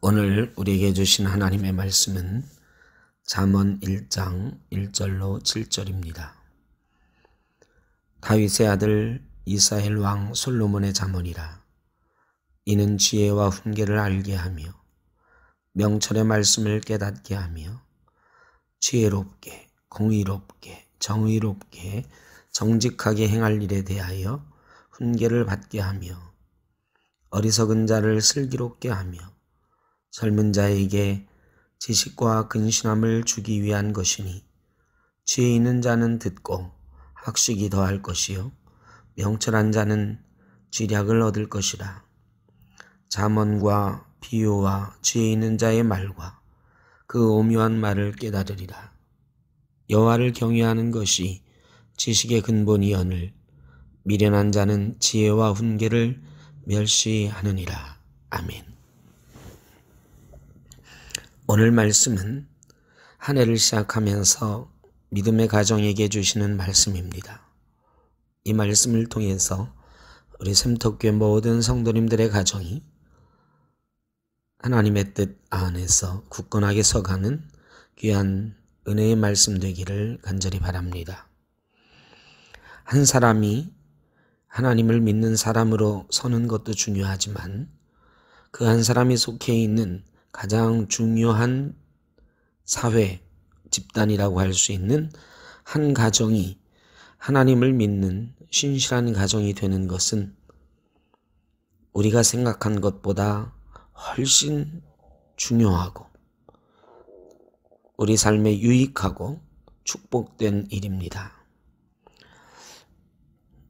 오늘 우리에게 주신 하나님의 말씀은 잠언 1장 1절로 7절입니다. 다윗의 아들 이스라엘 왕 솔로몬의 잠언이라. 이는 지혜와 훈계를 알게 하며 명철의 말씀을 깨닫게 하며 지혜롭게 공의롭게 정의롭게 정직하게 행할 일에 대하여 훈계를 받게 하며 어리석은 자를 슬기롭게 하며 젊은 자에게 지식과 근신함을 주기 위한 것이니 지혜 있는 자는 듣고 학식이 더할 것이요 명철한 자는 지략을 얻을 것이라. 잠언과 비유와 지혜 있는 자의 말과 그 오묘한 말을 깨달으리라. 여호와를 경외하는 것이 지식의 근본이거늘 미련한 자는 지혜와 훈계를 멸시하느니라. 아멘. 오늘 말씀은 한 해를 시작하면서 믿음의 가정에게 주시는 말씀입니다. 이 말씀을 통해서 우리 샘터교회 모든 성도님들의 가정이 하나님의 뜻 안에서 굳건하게 서가는 귀한 은혜의 말씀 되기를 간절히 바랍니다. 한 사람이 하나님을 믿는 사람으로 서는 것도 중요하지만 그 한 사람이 속해 있는 가장 중요한 사회, 집단이라고 할 수 있는 한 가정이 하나님을 믿는 신실한 가정이 되는 것은 우리가 생각한 것보다 훨씬 중요하고 우리 삶에 유익하고 축복된 일입니다.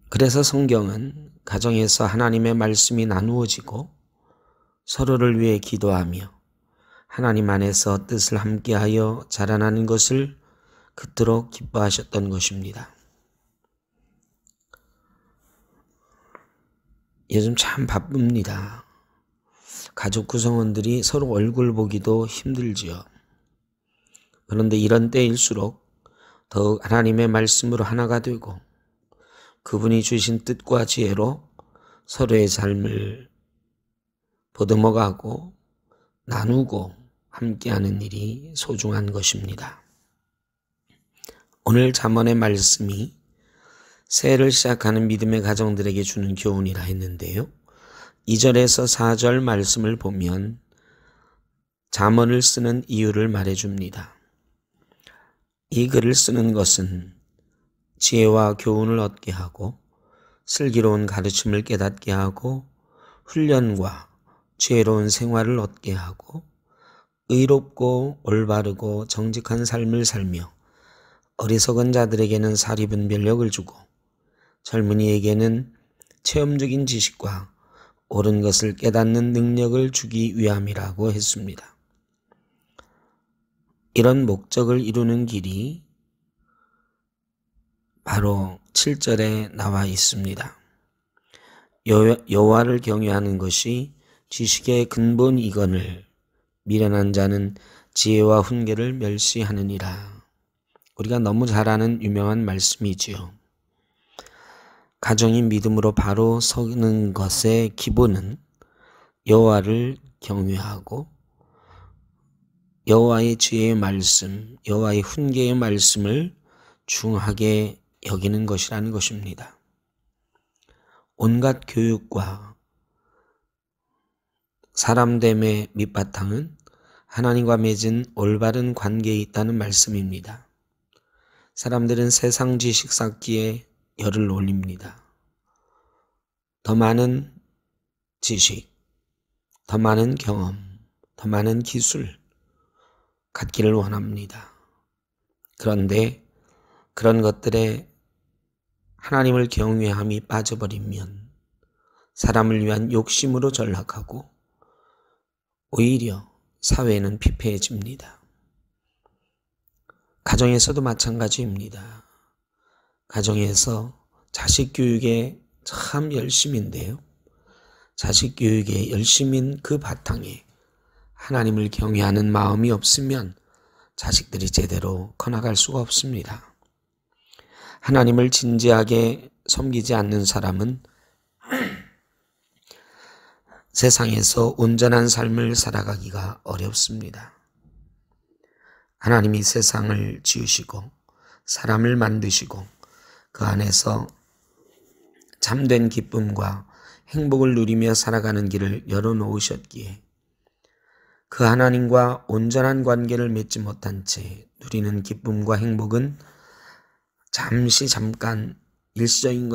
그래서 성경은 가정에서 하나님의 말씀이 나누어지고 서로를 위해 기도하며 하나님 안에서 뜻을 함께하여 자라나는 것을 그토록 기뻐하셨던 것입니다. 요즘 참 바쁩니다. 가족 구성원들이 서로 얼굴 보기도 힘들지요. 그런데 이런 때일수록 더욱 하나님의 말씀으로 하나가 되고 그분이 주신 뜻과 지혜로 서로의 삶을 보듬어가고 나누고 함께하는 일이 소중한 것입니다. 오늘 잠언의 말씀이 새해를 시작하는 믿음의 가정들에게 주는 교훈이라 했는데요. 2절에서 4절 말씀을 보면 잠언을 쓰는 이유를 말해줍니다. 이 글을 쓰는 것은 지혜와 교훈을 얻게 하고 슬기로운 가르침을 깨닫게 하고 훈련과 지혜로운 생활을 얻게 하고 의롭고 올바르고 정직한 삶을 살며 어리석은 자들에게는 사리분별력을 주고 젊은이에게는 체험적인 지식과 옳은 것을 깨닫는 능력을 주기 위함이라고 했습니다. 이런 목적을 이루는 길이 바로 7절에 나와 있습니다. 여호와를 경외하는 것이 지식의 근본이거늘 미련한 자는 지혜와 훈계를 멸시하느니라. 우리가 너무 잘 아는 유명한 말씀이지요. 가정이 믿음으로 바로 서는 것의 기본은 여호와를 경외하고 여호와의 지혜의 말씀, 여호와의 훈계의 말씀을 중하게 여기는 것이라는 것입니다. 온갖 교육과 사람됨의 밑바탕은 하나님과 맺은 올바른 관계에 있다는 말씀입니다. 사람들은 세상 지식 쌓기에 열을 올립니다. 더 많은 지식, 더 많은 경험, 더 많은 기술 갖기를 원합니다. 그런데 그런 것들에 하나님을 경외함이 빠져버리면 사람을 위한 욕심으로 전락하고 오히려 사회는 피폐해집니다. 가정에서도 마찬가지입니다. 가정에서 자식 교육에 참 열심인데요. 자식 교육에 열심인 그 바탕에 하나님을 경외하는 마음이 없으면 자식들이 제대로 커나갈 수가 없습니다. 하나님을 진지하게 섬기지 않는 사람은 세상에서 온전한 삶을 살아가기가 어렵습니다. 하나님이 세상을 지으시고 사람을 만드시고 그 안에서 참된 기쁨과 행복을 누리며 살아가는 길을 열어놓으셨기에 그 하나님과 온전한 관계를 맺지 못한 채 누리는 기쁨과 행복은 잠깐 일시적인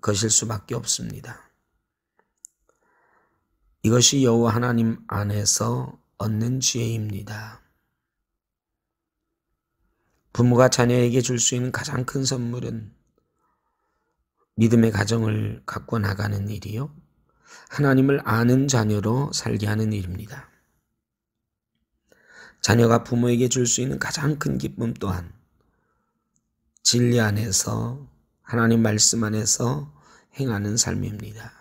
것일 수밖에 없습니다. 이것이 여호와 하나님 안에서 얻는 지혜입니다. 부모가 자녀에게 줄 수 있는 가장 큰 선물은 믿음의 가정을 가꿔 나가는 일이요, 하나님을 아는 자녀로 살게 하는 일입니다. 자녀가 부모에게 줄 수 있는 가장 큰 기쁨 또한 진리 안에서, 하나님 말씀 안에서 행하는 삶입니다.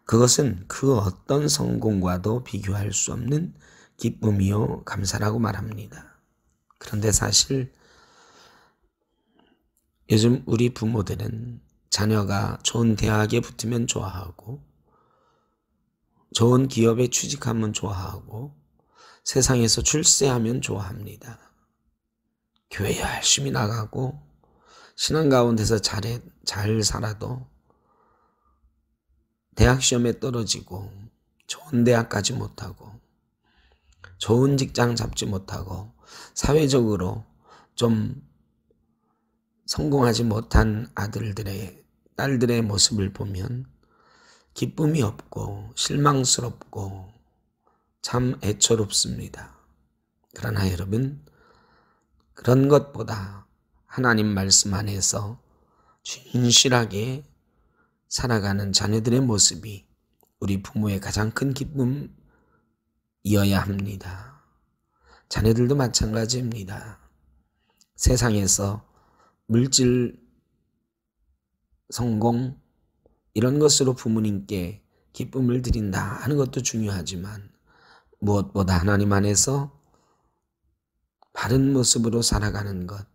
그것은 그 어떤 성공과도 비교할 수 없는 기쁨이요 감사라고 말합니다. 그런데 사실 요즘 우리 부모들은 자녀가 좋은 대학에 붙으면 좋아하고 좋은 기업에 취직하면 좋아하고 세상에서 출세하면 좋아합니다. 교회 열심히 나가고 신앙 가운데서 잘 살아도 대학 시험에 떨어지고 좋은 대학 가지 못하고 좋은 직장 잡지 못하고 사회적으로 좀 성공하지 못한 아들들의, 딸들의 모습을 보면 기쁨이 없고 실망스럽고 참 애처롭습니다. 그러나 여러분, 그런 것보다 하나님 말씀 안에서 진실하게 살아가는 자녀들의 모습이 우리 부모의 가장 큰 기쁨이어야 합니다. 자녀들도 마찬가지입니다. 세상에서 물질, 성공 이런 것으로 부모님께 기쁨을 드린다 하는 것도 중요하지만 무엇보다 하나님 안에서 바른 모습으로 살아가는 것,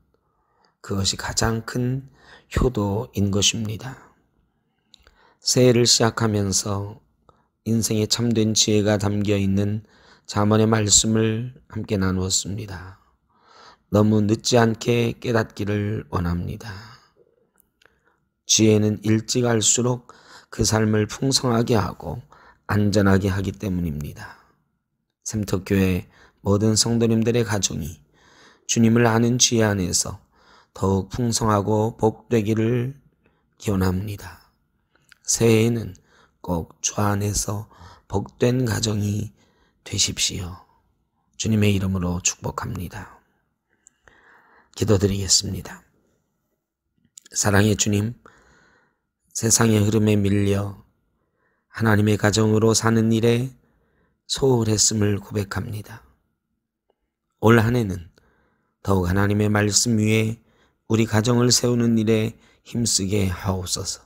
그것이 가장 큰 효도인 것입니다. 새해를 시작하면서 인생에 참된 지혜가 담겨있는 잠언의 말씀을 함께 나누었습니다. 너무 늦지 않게 깨닫기를 원합니다. 지혜는 일찍 알수록 그 삶을 풍성하게 하고 안전하게 하기 때문입니다. 샘터교회 모든 성도님들의 가정이 주님을 아는 지혜 안에서 더욱 풍성하고 복되기를 기원합니다. 새해에는 꼭 주 안에서 복된 가정이 되십시오. 주님의 이름으로 축복합니다. 기도드리겠습니다. 사랑의 주님, 세상의 흐름에 밀려 하나님의 가정으로 사는 일에 소홀했음을 고백합니다. 올 한 해는 더욱 하나님의 말씀 위에 우리 가정을 세우는 일에 힘쓰게 하옵소서.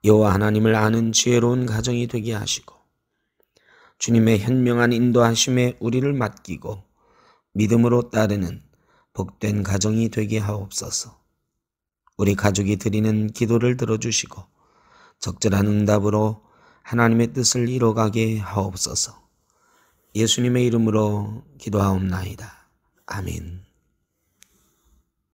여호와 하나님을 아는 지혜로운 가정이 되게 하시고 주님의 현명한 인도하심에 우리를 맡기고 믿음으로 따르는 복된 가정이 되게 하옵소서. 우리 가족이 드리는 기도를 들어주시고 적절한 응답으로 하나님의 뜻을 이뤄가게 하옵소서. 예수님의 이름으로 기도하옵나이다. 아멘.